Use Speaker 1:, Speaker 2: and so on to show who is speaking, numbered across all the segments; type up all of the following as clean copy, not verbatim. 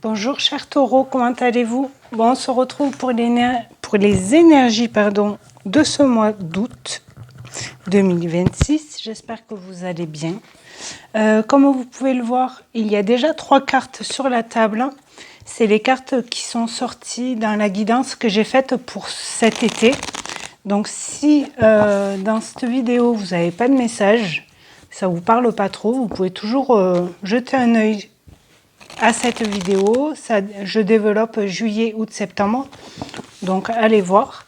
Speaker 1: Bonjour chers taureaux, comment allez-vous? Bon, on se retrouve pour les énergies de ce mois d'août 2026. J'espère que vous allez bien. Comme vous pouvez le voir, il y a déjà 3 cartes sur la table. C'est les cartes qui sont sorties dans la guidance que j'ai faite pour cet été. Donc si dans cette vidéo vous n'avez pas de message, ça ne vous parle pas trop, vous pouvez toujours jeter un œil à cette vidéo. Je développe juillet, août, septembre, donc allez voir.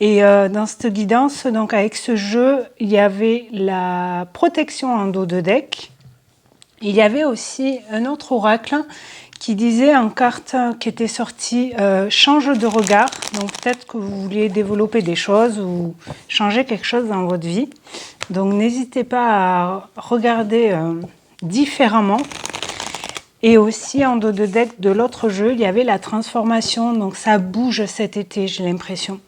Speaker 1: Et dans cette guidance, donc avec ce jeu, il y avait la protection en dos de deck. Il y avait aussi un autre oracle qui disait en carte qui était sortie change de regard. Donc peut-être que vous vouliez développer des choses ou changer quelque chose dans votre vie. Donc n'hésitez pas à regarder différemment. Et aussi en dos de deck de l'autre jeu, il y avait la transformation. Donc ça bouge cet été, j'ai l'impression.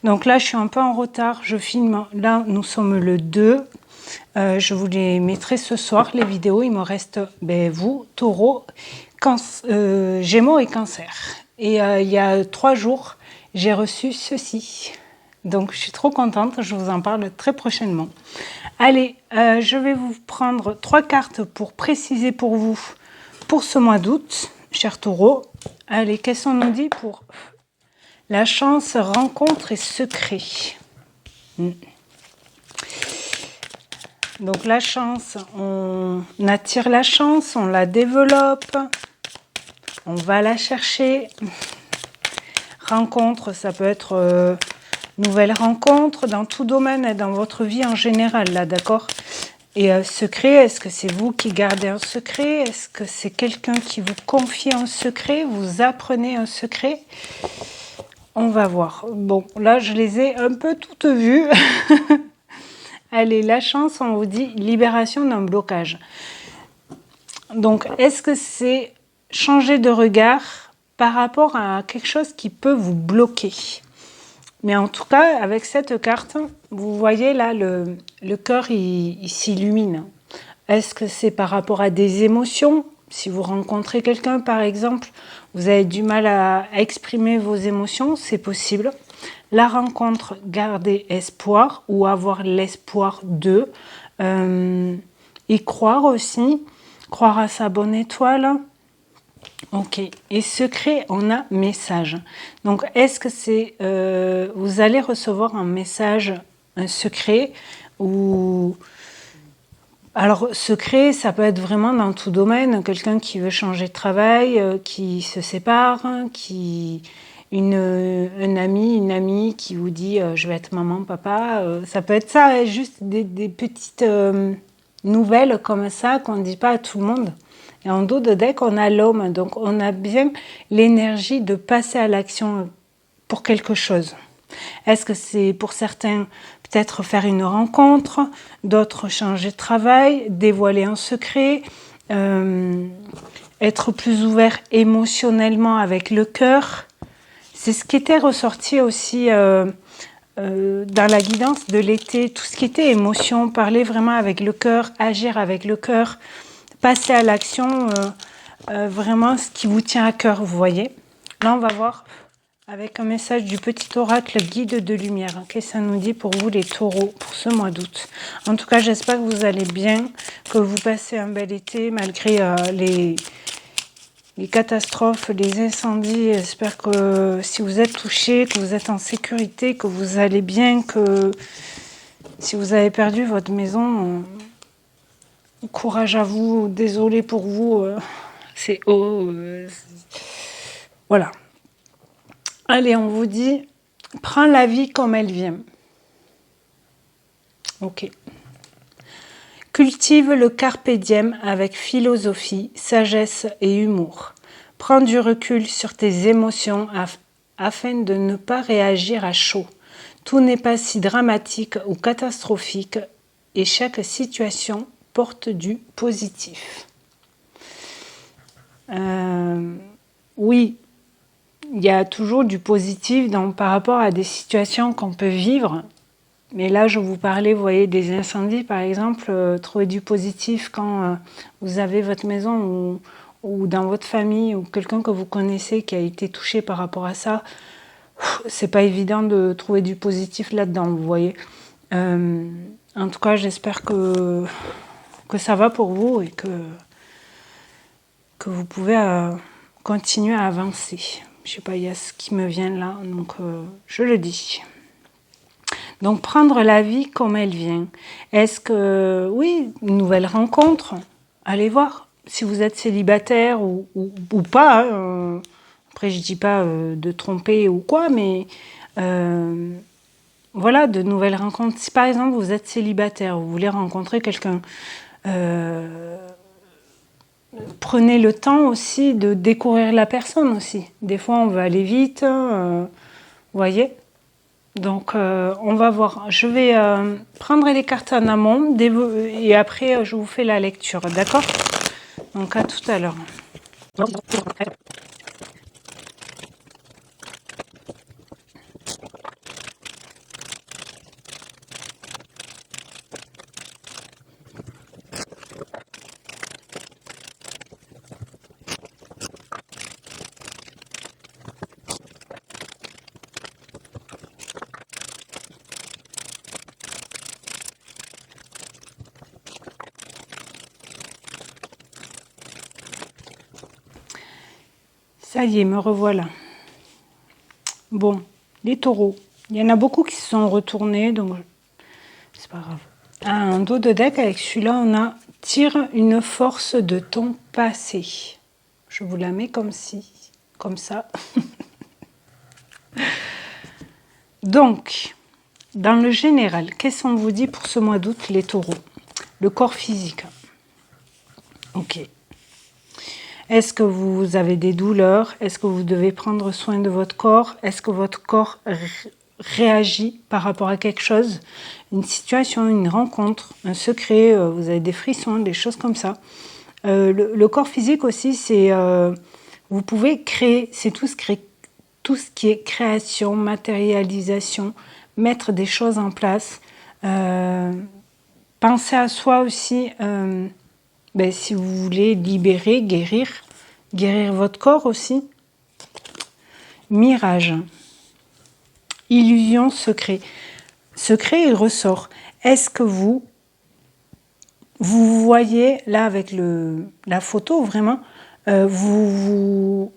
Speaker 1: Donc là, je suis un peu en retard. Je filme. Là, nous sommes le 2. Je vous les mettrai ce soir, les vidéos. Il me reste vous, taureau, Gémeaux et Cancer. Et il y a 3 jours, j'ai reçu ceci. Donc je suis trop contente, je vous en parle très prochainement. Allez, je vais vous prendre 3 cartes pour préciser pour vous pour ce mois d'août, chers taureaux. Allez, qu'est-ce qu'on nous dit pour la chance, rencontre et secret? Donc la chance, on attire la chance, on la développe, on va la chercher. Rencontre, ça peut être nouvelle rencontre dans tout domaine et dans votre vie en général, là, d'accord? Et secret, est-ce que c'est vous qui gardez un secret? Est-ce que c'est quelqu'un qui vous confie un secret? Vous apprenez un secret? On va voir. Bon, là, je les ai un peu toutes vues. Allez, la chance, on vous dit libération d'un blocage. Donc, est-ce que c'est changer de regard par rapport à quelque chose qui peut vous bloquer? Mais en tout cas, avec cette carte, vous voyez là, le cœur, il s'illumine. Est-ce que c'est par rapport à des émotions? Si vous rencontrez quelqu'un, par exemple, vous avez du mal à exprimer vos émotions, c'est possible. La rencontre, garder espoir ou avoir l'espoir de. Y croire aussi, croire à sa bonne étoile. Ok, et secret, on a message. Donc, est-ce que c'est... vous allez recevoir un message, un secret, ou... Alors, secret, ça peut être vraiment dans tout domaine. Quelqu'un qui veut changer de travail, qui se sépare, un ami, une amie qui vous dit je vais être maman, papa. Ça peut être ça, juste des petites nouvelles comme ça qu'on ne dit pas à tout le monde. Et en dos de deck, on a l'homme. Donc, on a bien l'énergie de passer à l'action pour quelque chose. Est-ce que c'est pour certains peut-être faire une rencontre, d'autres changer de travail, dévoiler un secret, être plus ouvert émotionnellement avec le cœur? C'est ce qui était ressorti aussi dans la guidance de l'été, tout ce qui était émotion, parler vraiment avec le cœur, agir avec le cœur, passer à l'action, vraiment ce qui vous tient à cœur, vous voyez. Là, on va voir avec un message du petit oracle guide de lumière. Qu'est-ce que ça nous dit pour vous les taureaux pour ce mois d'août? En tout cas, j'espère que vous allez bien, que vous passez un bel été malgré les catastrophes, les incendies. J'espère que si vous êtes touchés, que vous êtes en sécurité, que vous allez bien, que si vous avez perdu votre maison, courage à vous, désolé pour vous, c'est haut. Voilà. Allez, on vous dit, prends la vie comme elle vient. Ok. Cultive le carpe diem avec philosophie, sagesse et humour. Prends du recul sur tes émotions afin de ne pas réagir à chaud. Tout n'est pas si dramatique ou catastrophique et chaque situation porte du positif. Oui, il y a toujours du positif par rapport à des situations qu'on peut vivre. Mais là, je vous parlais, vous voyez, des incendies, par exemple. Trouver du positif quand vous avez votre maison ou dans votre famille, ou quelqu'un que vous connaissez qui a été touché par rapport à ça, c'est pas évident de trouver du positif là-dedans, vous voyez. En tout cas, j'espère que ça va pour vous et que vous pouvez continuer à avancer. Je sais pas, il y a ce qui me vient là, donc je le dis. Donc, prendre la vie comme elle vient. Est-ce que, oui, une nouvelle rencontre, allez voir. Si vous êtes célibataire ou pas, hein, après je dis pas de tromper ou quoi, mais voilà, de nouvelles rencontres. Si par exemple vous êtes célibataire, vous voulez rencontrer quelqu'un, prenez le temps aussi de découvrir la personne aussi. Des fois on veut aller vite, vous voyez. Donc on va voir. Je vais prendre les cartes en amont et après je vous fais la lecture, d'accord? Donc à tout à l'heure. Ça y est, me revoilà. Bon, les taureaux. Il y en a beaucoup qui se sont retournés, donc c'est pas grave. Un dos de deck, avec celui-là, on a « Tire une force de ton passé ». Je vous la mets comme ça. Donc, dans le général, qu'est-ce qu'on vous dit pour ce mois d'août, les taureaux? Le corps physique. Ok. Est-ce que vous avez des douleurs? Est-ce que vous devez prendre soin de votre corps? Est-ce que votre corps réagit par rapport à quelque chose? Une situation, une rencontre, un secret, vous avez des frissons, des choses comme ça. Le corps physique aussi, c'est... vous pouvez créer, c'est tout ce qui est création, matérialisation, mettre des choses en place. Pensez à soi aussi... si vous voulez libérer, guérir votre corps aussi. Mirage. Illusion, secret. Secret, il ressort. Est-ce que vous voyez, là avec la photo, vraiment, vous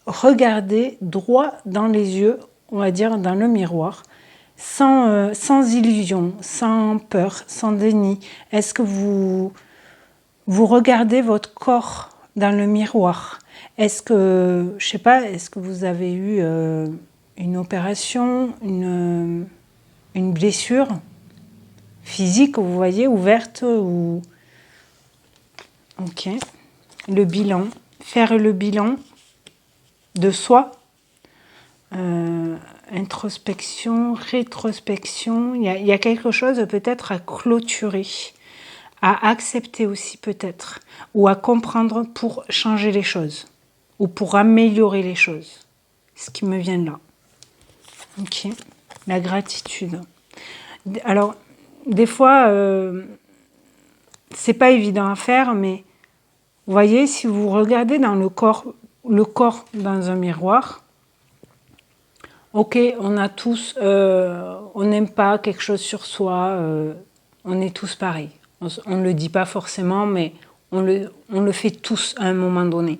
Speaker 1: regardez droit dans les yeux, on va dire dans le miroir, sans illusion, sans peur, sans déni. Est-ce que vous regardez votre corps dans le miroir? Est-ce que, je sais pas, est-ce que vous avez eu une opération, une blessure physique, vous voyez, ouverte ou... Ok. Le bilan. Faire le bilan de soi. Introspection, rétrospection. Il y a quelque chose peut-être à clôturer. À accepter aussi peut-être, ou à comprendre pour changer les choses, ou pour améliorer les choses. Ce qui me vient là. Ok. La gratitude. Alors, des fois, c'est pas évident à faire, mais vous voyez, si vous regardez dans le corps dans un miroir, ok, on a tous, on n'aime pas quelque chose sur soi, on est tous pareils. On ne le dit pas forcément, mais on le fait tous à un moment donné.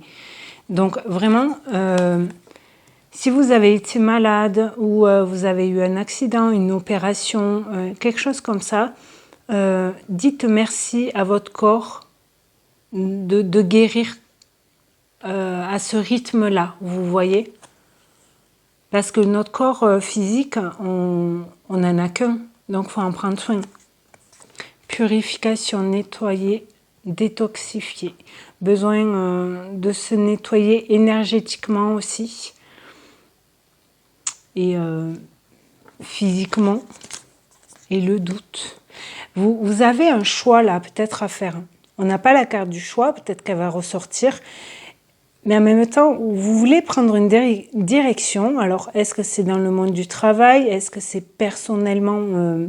Speaker 1: Donc vraiment, si vous avez été malade ou vous avez eu un accident, une opération, quelque chose comme ça, dites merci à votre corps de guérir à ce rythme-là, vous voyez. Parce que notre corps physique, on n'en a qu'un, donc il faut en prendre soin. Purification, nettoyer, détoxifier. Besoin de se nettoyer énergétiquement aussi. Et physiquement. Et le doute. Vous avez un choix là, peut-être à faire. On n'a pas la carte du choix, peut-être qu'elle va ressortir. Mais en même temps, vous voulez prendre une direction. Alors, est-ce que c'est dans le monde du travail? Est-ce que c'est personnellement...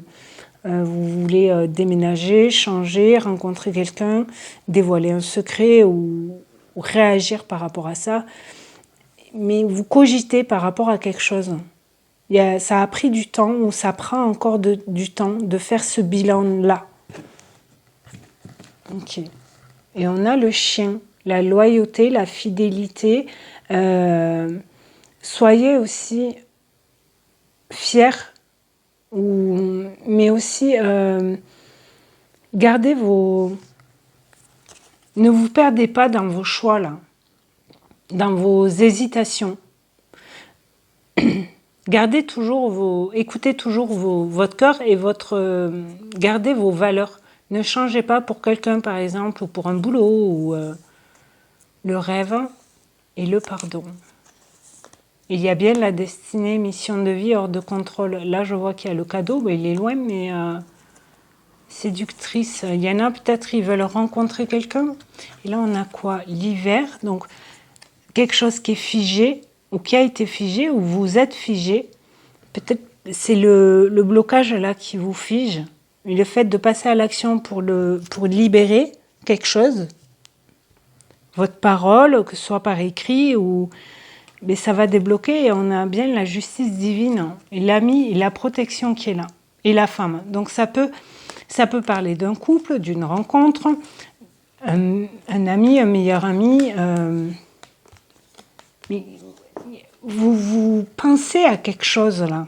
Speaker 1: vous voulez déménager, changer, rencontrer quelqu'un, dévoiler un secret ou ou réagir par rapport à ça, mais vous cogitez par rapport à quelque chose. Ça a pris du temps, ou ça prend encore du temps de faire ce bilan-là. Ok. Et on a le chien, la loyauté, la fidélité. Soyez aussi fiers, mais aussi gardez vos... Ne vous perdez pas dans vos choix, là, dans vos hésitations. Gardez toujours écoutez toujours votre cœur et gardez vos valeurs. Ne changez pas pour quelqu'un, par exemple, ou pour un boulot, ou le rêve et le pardon. Il y a bien la destinée, mission de vie hors de contrôle. Là, je vois qu'il y a le cadeau, il est loin, mais séductrice. Il y en a peut-être, ils veulent rencontrer quelqu'un. Et là, on a quoi? L'hiver, donc quelque chose qui est figé, ou qui a été figé, ou vous êtes figé. Peut-être c'est le blocage là qui vous fige. Et le fait de passer à l'action pour libérer quelque chose, votre parole, que ce soit par écrit, mais ça va débloquer, et on a bien la justice divine, et l'ami, et la protection qui est là, et la femme. Donc ça peut parler d'un couple, d'une rencontre, un ami, un meilleur ami. Mais vous pensez à quelque chose là.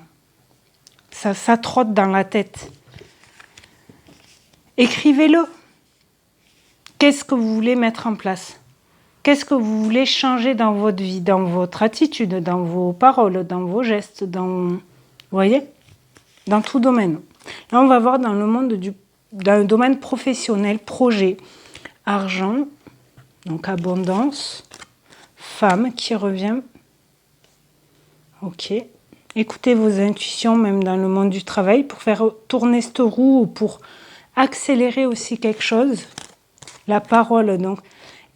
Speaker 1: Ça trotte dans la tête. Écrivez-le. Qu'est-ce que vous voulez mettre en place? Qu'est-ce que vous voulez changer dans votre vie, dans votre attitude, dans vos paroles, dans vos gestes, vous voyez, dans tout domaine. Là, on va voir dans le monde d'un domaine professionnel, projet, argent, donc abondance, femme qui revient. Ok. Écoutez vos intuitions, même dans le monde du travail, pour faire tourner cette roue ou pour accélérer aussi quelque chose. La parole, donc,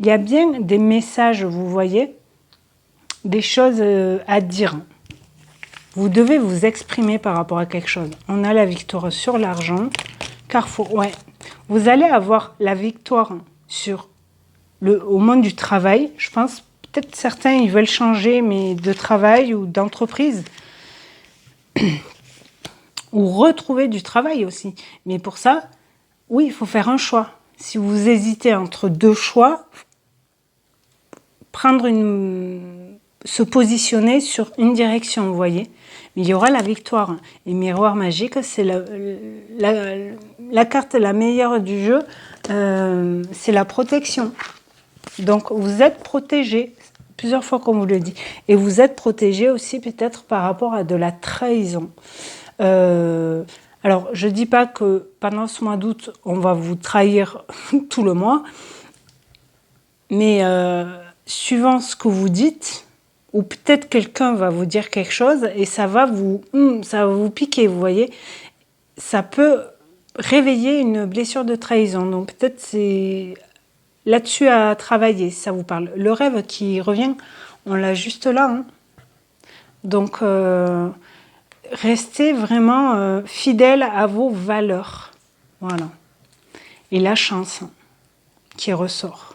Speaker 1: il y a bien des messages, vous voyez, des choses à dire. Vous devez vous exprimer par rapport à quelque chose. On a la victoire sur l'argent. Carrefour, ouais. Vous allez avoir la victoire au monde du travail. Je pense, peut-être certains, ils veulent changer, mais de travail ou d'entreprise. Ou retrouver du travail aussi. Mais pour ça, oui, il faut faire un choix. Si vous hésitez entre deux choix, se positionner sur une direction, vous voyez. Mais il y aura la victoire. Et miroir magique, c'est la carte la meilleure du jeu, c'est la protection. Donc vous êtes protégé, plusieurs fois qu'on vous le dit. Et vous êtes protégé aussi peut-être par rapport à de la trahison. Alors, je ne dis pas que pendant ce mois d'août, on va vous trahir tout le mois, mais suivant ce que vous dites, ou peut-être quelqu'un va vous dire quelque chose et ça va vous piquer, vous voyez. Ça peut réveiller une blessure de trahison. Donc peut-être c'est là-dessus à travailler, si ça vous parle. Le rêve qui revient, on l'a juste là. Hein. Donc... restez vraiment fidèle à vos valeurs. Voilà. Et la chance qui ressort.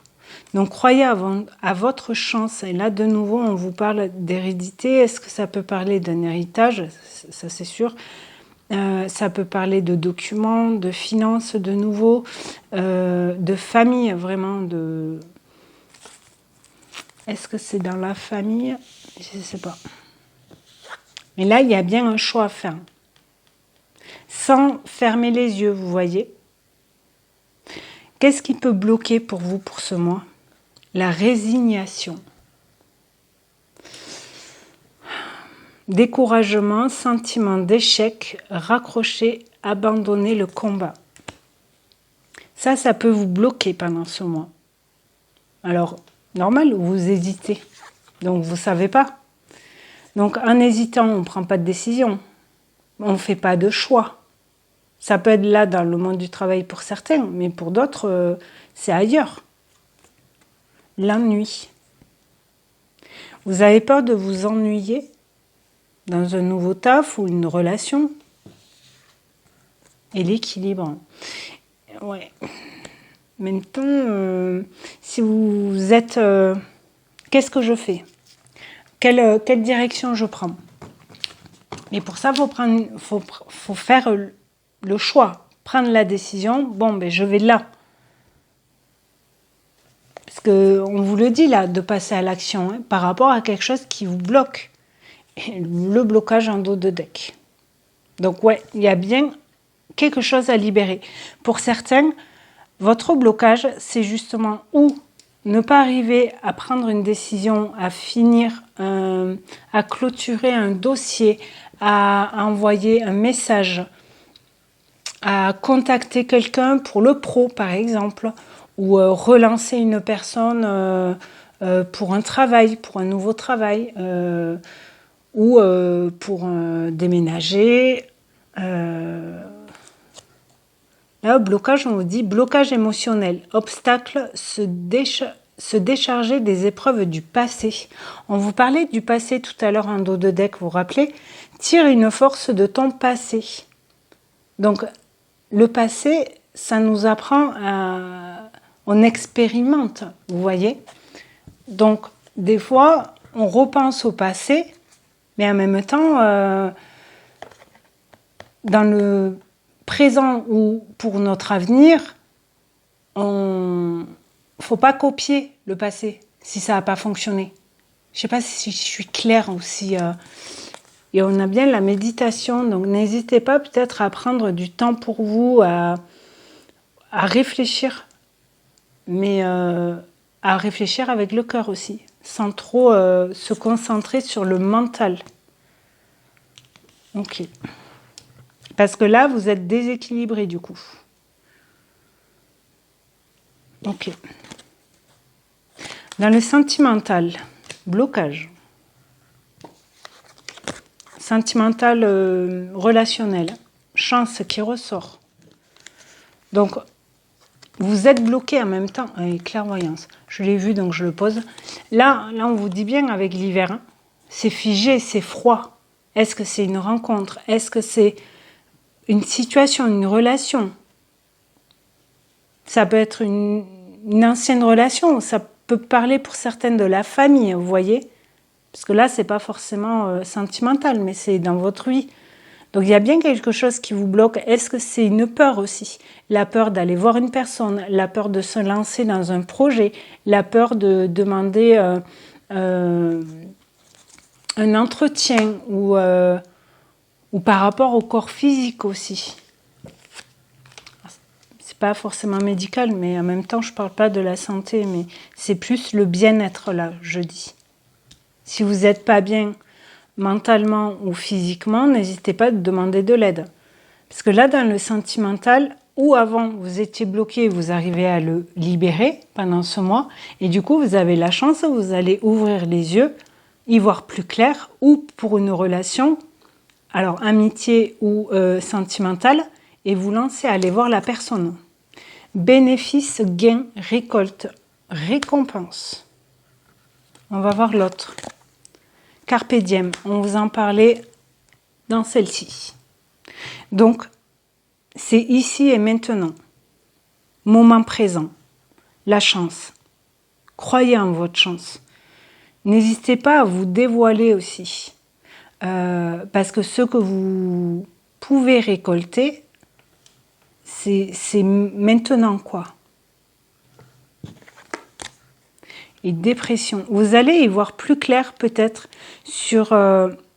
Speaker 1: Donc, croyez à votre chance. Et là, de nouveau, on vous parle d'hérédité. Est-ce que ça peut parler d'un héritage? Ça, c'est sûr. Ça peut parler de documents, de finances, de nouveau, de famille, vraiment. Est-ce que c'est dans la famille? Je ne sais pas. Mais là, il y a bien un choix à faire. Sans fermer les yeux, vous voyez. Qu'est-ce qui peut bloquer pour vous pour ce mois? La résignation. Découragement, sentiment d'échec, raccrocher, abandonner le combat. Ça peut vous bloquer pendant ce mois. Alors, normal, vous hésitez. Donc, vous ne savez pas. Donc, en hésitant, on ne prend pas de décision. On ne fait pas de choix. Ça peut être là dans le monde du travail pour certains, mais pour d'autres, c'est ailleurs. L'ennui. Vous avez peur de vous ennuyer dans un nouveau taf ou une relation? Et l'équilibre. Ouais. Maintenant, si vous êtes... qu'est-ce que je fais? Quelle direction je prends? Et pour ça, faut faire le choix, prendre la décision. Bon, ben, je vais là. Parce qu'on vous le dit là, de passer à l'action, hein, par rapport à quelque chose qui vous bloque. Et le blocage en dos de deck. Donc ouais, il y a bien quelque chose à libérer. Pour certains, votre blocage, c'est justement où ne pas arriver à prendre une décision, à finir, à clôturer un dossier, à envoyer un message, à contacter quelqu'un pour le pro par exemple, ou relancer une personne pour un travail, pour un nouveau travail, ou pour déménager. Là, blocage, on vous dit blocage émotionnel, obstacle, se décharger des épreuves du passé. On vous parlait du passé tout à l'heure en dos de deck, vous vous rappelez? Tire une force de ton passé. Donc, le passé, ça nous apprend à... On expérimente, vous voyez? Donc, des fois, on repense au passé, mais en même temps, dans le présent ou pour notre avenir, il ne faut pas copier le passé si ça n'a pas fonctionné. Je ne sais pas si je suis claire aussi. Et on a bien la méditation, donc n'hésitez pas peut-être à prendre du temps pour vous, à réfléchir, mais à réfléchir avec le cœur aussi, sans trop se concentrer sur le mental. Ok. Parce que là, vous êtes déséquilibré du coup. Ok. Dans le sentimental, blocage. Sentimental relationnel, chance qui ressort. Donc, vous êtes bloqué en même temps. Allez, clairvoyance. Je l'ai vu, donc je le pose. Là, on vous dit bien avec l'hiver, hein, c'est figé, c'est froid. Est-ce que c'est une rencontre? Est-ce que c'est une situation, une relation? Ça peut être une ancienne relation. Ça peut parler pour certaines de la famille, vous voyez? Parce que là, c'est pas forcément sentimental, mais c'est dans votre vie. Donc, il y a bien quelque chose qui vous bloque. Est-ce que c'est une peur aussi? La peur d'aller voir une personne, la peur de se lancer dans un projet, la peur de demander un entretien ou par rapport au corps physique aussi. C'est pas forcément médical, mais en même temps, je parle pas de la santé, mais c'est plus le bien-être là, je dis. Si vous n'êtes pas bien mentalement ou physiquement, n'hésitez pas à demander de l'aide. Parce que là, dans le sentimental, où avant vous étiez bloqué, vous arrivez à le libérer pendant ce mois, et du coup, vous avez la chance, vous allez ouvrir les yeux, y voir plus clair, ou pour une relation, alors amitié ou sentimentale, et vous lancer à aller voir la personne. Bénéfice, gain, récolte, récompense. On va voir l'autre. Carpe diem, on vous en parlait dans celle-ci. Donc, c'est ici et maintenant. Moment présent. La chance. Croyez en votre chance. N'hésitez pas à vous dévoiler aussi. Parce que ce que vous pouvez récolter, c'est maintenant quoi. Et dépression. Vous allez y voir plus clair peut-être sur,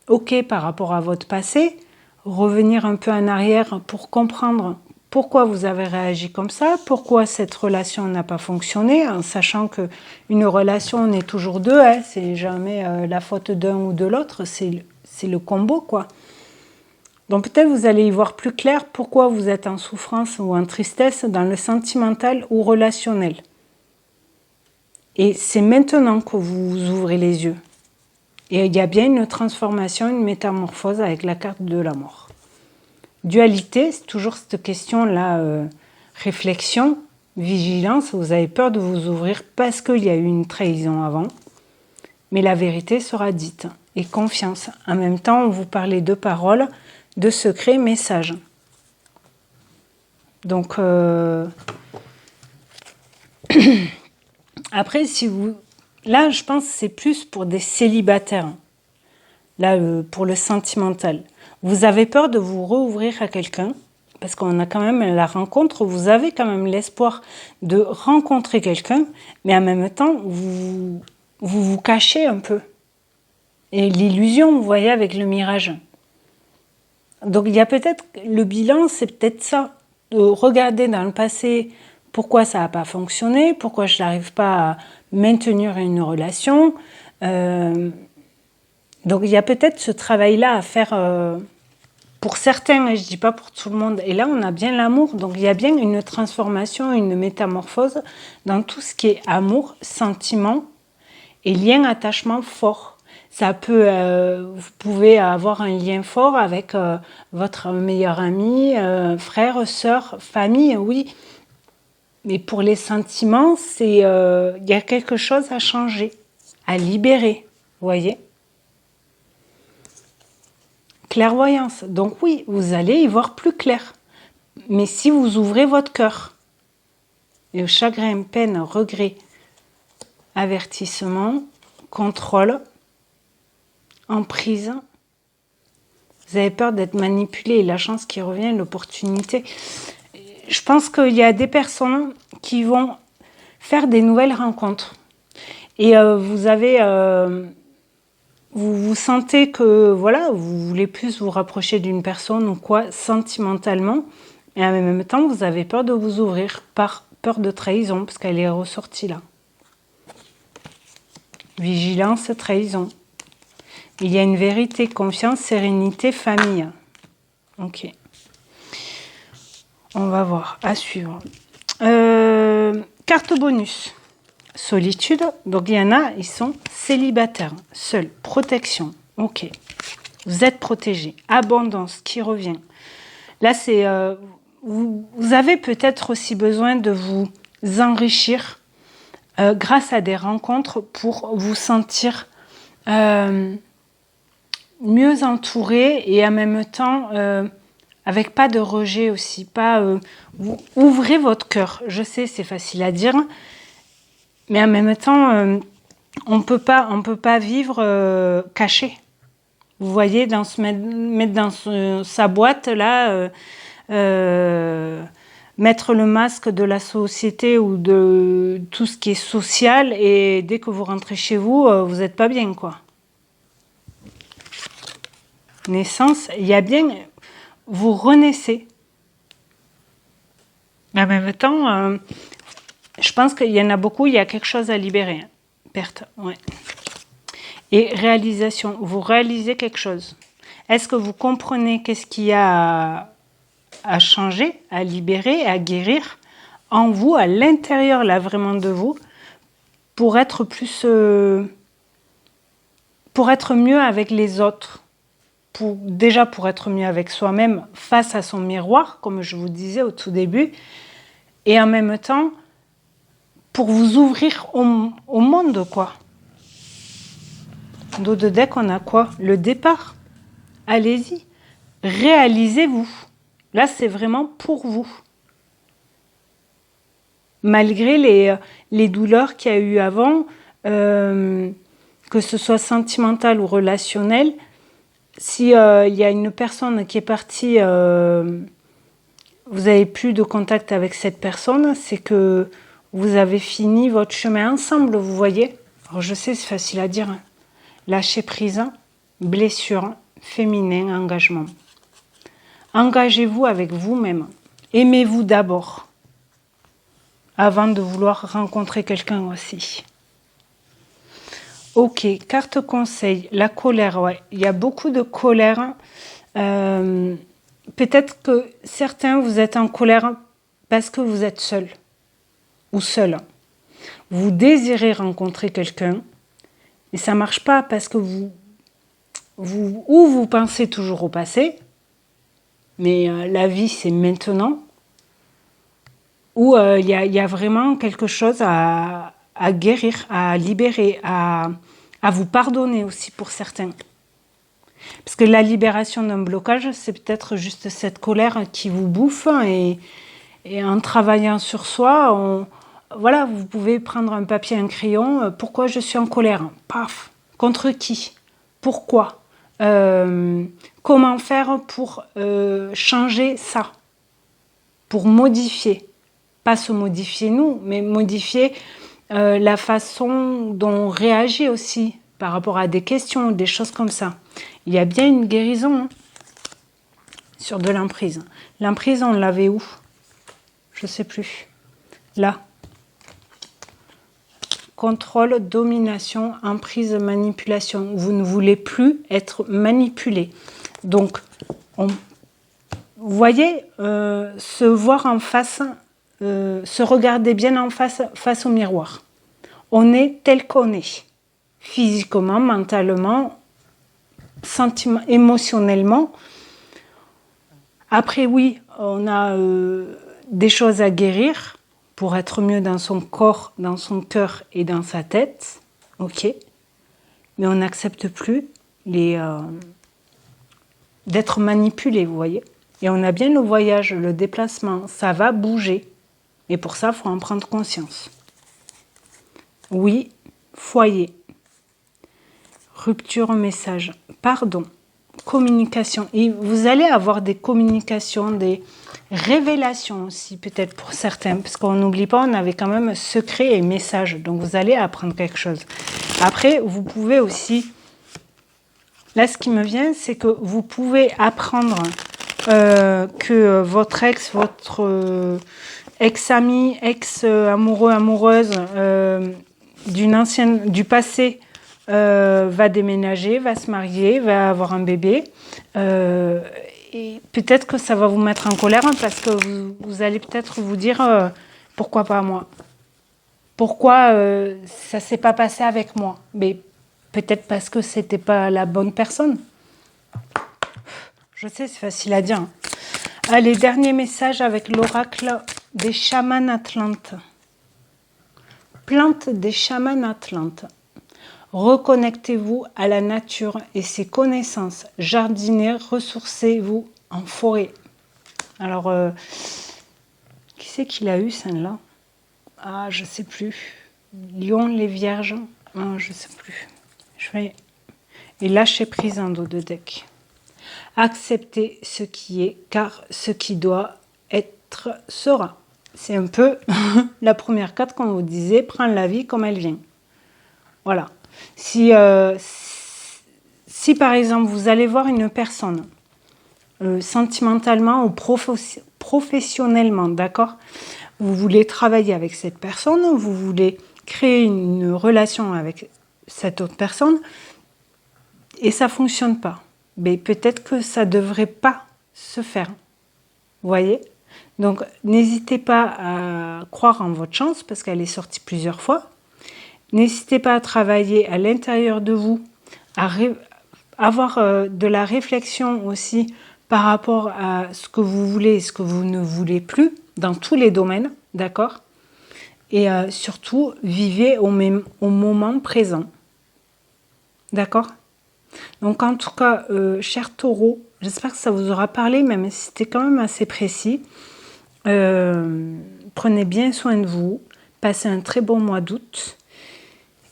Speaker 1: ok, par rapport à votre passé, revenir un peu en arrière pour comprendre pourquoi vous avez réagi comme ça, pourquoi cette relation n'a pas fonctionné, en sachant qu'une relation, on est toujours deux, hein, c'est jamais la faute d'un ou de l'autre, c'est le combo, quoi. Donc peut-être vous allez y voir plus clair pourquoi vous êtes en souffrance ou en tristesse dans le sentimental ou relationnel. Et c'est maintenant que vous ouvrez les yeux. Et il y a bien une transformation, une métamorphose avec la carte de la mort. Dualité, c'est toujours cette question-là, réflexion, vigilance, vous avez peur de vous ouvrir parce qu'il y a eu une trahison avant. Mais la vérité sera dite. Et confiance. En même temps, on vous parlait de paroles, de secrets, messages. Donc, Après, si vous... Là, je pense que c'est plus pour des célibataires. Là, pour le sentimental. Vous avez peur de vous rouvrir à quelqu'un, parce qu'on a quand même la rencontre, vous avez quand même l'espoir de rencontrer quelqu'un, mais en même temps, vous cachez un peu. Et l'illusion, vous voyez, avec le mirage. Donc il y a peut-être, le bilan, c'est peut-être ça, de regarder dans le passé pourquoi ça n'a pas fonctionné, pourquoi je n'arrive pas à maintenir une relation. Donc il y a peut-être ce travail-là à faire pour certains, et je ne dis pas pour tout le monde. Et là, on a bien l'amour, donc il y a bien une transformation, une métamorphose dans tout ce qui est amour, sentiment et lien, attachement fort. Ça peut, vous pouvez avoir un lien fort avec votre meilleur ami, frère, sœur, famille, oui. Mais pour les sentiments, c'est, il y a quelque chose à changer, à libérer, vous voyez. Clairvoyance. Donc oui, vous allez y voir plus clair. Mais si vous ouvrez votre cœur, et au chagrin, peine, regret, avertissement, contrôle, emprise, vous avez peur d'être manipulé, la chance qui revient, l'opportunité. Je pense qu'il y a des personnes qui vont faire des nouvelles rencontres. Et vous avez... vous sentez que voilà, vous voulez plus vous rapprocher d'une personne ou quoi, sentimentalement, et en même temps, vous avez peur de vous ouvrir par peur de trahison, parce qu'elle est ressortie là. Vigilance, trahison. Il y a une vérité, confiance, sérénité, famille. Ok. On va voir, à suivre. Carte bonus. Solitude, donc il y en a, ils sont célibataires, seuls, protection, ok. Vous êtes protégés, abondance qui revient. Là, c'est, vous avez peut-être aussi besoin de vous enrichir grâce à des rencontres pour vous sentir mieux entouré et en même temps avec pas de rejet aussi, pas vous ouvrez votre cœur. Je sais, c'est facile à dire. Mais en même temps, on peut pas vivre caché. Vous voyez, mettre dans sa boîte, là, mettre le masque de la société ou de tout ce qui est social, et dès que vous rentrez chez vous, vous n'êtes pas bien, quoi. Naissance, il y a bien... Vous renaissez. Mais en même temps... je pense qu'il y en a beaucoup, il y a quelque chose à libérer. Perte, ouais. Et réalisation, vous réalisez quelque chose. Est-ce que vous comprenez qu'est-ce qu'il y a à changer, à libérer, à guérir en vous, à l'intérieur, là, vraiment de vous, pour être plus... pour être mieux avec les autres. Déjà pour être mieux avec soi-même face à son miroir, comme je vous disais au tout début. Et en même temps... pour vous ouvrir au monde, quoi. Dos de deck, on a quoi? Le départ. Allez-y. Réalisez-vous. Là, c'est vraiment pour vous. Malgré les douleurs qu'il y a eu avant, que ce soit sentimental ou relationnel, si y a une personne qui est partie, vous n'avez plus de contact avec cette personne, c'est que vous avez fini votre chemin ensemble, vous voyez. Alors je sais, c'est facile à dire. Lâcher prise, blessure, féminin, engagement. Engagez-vous avec vous-même. Aimez-vous d'abord, avant de vouloir rencontrer quelqu'un aussi. Ok, carte conseil, la colère, ouais. Il y a beaucoup de colère. Peut-être que certains, vous êtes en colère parce que vous êtes seul. Ou seul. Vous désirez rencontrer quelqu'un, mais ça ne marche pas parce que vous pensez toujours au passé, mais la vie c'est maintenant, ou il y a vraiment quelque chose à guérir, à libérer, à vous pardonner aussi pour certains. Parce que la libération d'un blocage, c'est peut-être juste cette colère qui vous bouffe, et en travaillant sur soi, voilà, vous pouvez prendre un papier, un crayon. Pourquoi je suis en colère? Paf. Contre qui? Pourquoi? Comment faire pour changer ça? Pour modifier. Pas se modifier nous, mais modifier la façon dont on réagit aussi par rapport à des questions, des choses comme ça. Il y a bien une guérison sur de l'emprise. L'emprise, on l'avait où? Je ne sais plus. Là. Contrôle, domination, emprise, manipulation. Vous ne voulez plus être manipulé. Donc, vous voyez, se voir en face, se regarder bien en face au miroir. On est tel qu'on est. Physiquement, mentalement, émotionnellement. Après, oui, on a des choses à guérir pour être mieux dans son corps, dans son cœur et dans sa tête. Ok. Mais on n'accepte plus d'être manipulé, vous voyez. Et on a bien le voyage, le déplacement, ça va bouger. Et pour ça, il faut en prendre conscience. Oui, foyer. Rupture au message. Pardon. Communication. Et vous allez avoir des communications, des révélations aussi, peut-être pour certains. Parce qu'on n'oublie pas, on avait quand même secret et message. Donc vous allez apprendre quelque chose. Après, vous pouvez aussi... Là, ce qui me vient, c'est que vous pouvez apprendre que votre ex, votre ex-ami, ex-amoureux, amoureuse du passé va déménager, va se marier, va avoir un bébé. Et peut-être que ça va vous mettre en colère parce que vous allez peut-être vous dire pourquoi pas moi? Pourquoi ça s'est pas passé avec moi? Mais peut-être parce que c'était pas la bonne personne. Je sais, c'est facile à dire. Hein. Allez, dernier message avec l'oracle des chamans atlantes. Plante des chamans atlantes. Reconnectez-vous à la nature et ses connaissances. Jardinez, ressourcez-vous en forêt. Alors, qui c'est qui l'a eu, celle-là? Ah, je ne sais plus. Lion, les vierges. Ah, je ne sais plus. Je vais... Et lâcher prise en dos de deck. Acceptez ce qui est, car ce qui doit être sera. C'est un peu la première carte qu'on vous disait, prendre la vie comme elle vient. Voilà. Si par exemple vous allez voir une personne sentimentalement ou professionnellement, d'accord, vous voulez travailler avec cette personne, vous voulez créer une relation avec cette autre personne et ça ne fonctionne pas. Mais peut-être que ça ne devrait pas se faire. Vous voyez? Donc n'hésitez pas à croire en votre chance parce qu'elle est sortie plusieurs fois. N'hésitez pas à travailler à l'intérieur de vous, à avoir de la réflexion aussi par rapport à ce que vous voulez et ce que vous ne voulez plus dans tous les domaines, d'accord? Et surtout, vivez au moment présent, d'accord? Donc en tout cas, chers taureaux, j'espère que ça vous aura parlé, même si c'était quand même assez précis. Prenez bien soin de vous, passez un très bon mois d'août.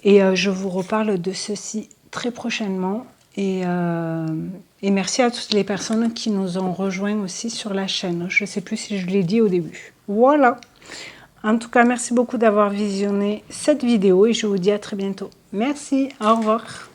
Speaker 1: Et je vous reparle de ceci très prochainement. Et merci à toutes les personnes qui nous ont rejoints aussi sur la chaîne. Je ne sais plus si je l'ai dit au début. Voilà. En tout cas, merci beaucoup d'avoir visionné cette vidéo et je vous dis à très bientôt. Merci. Au revoir.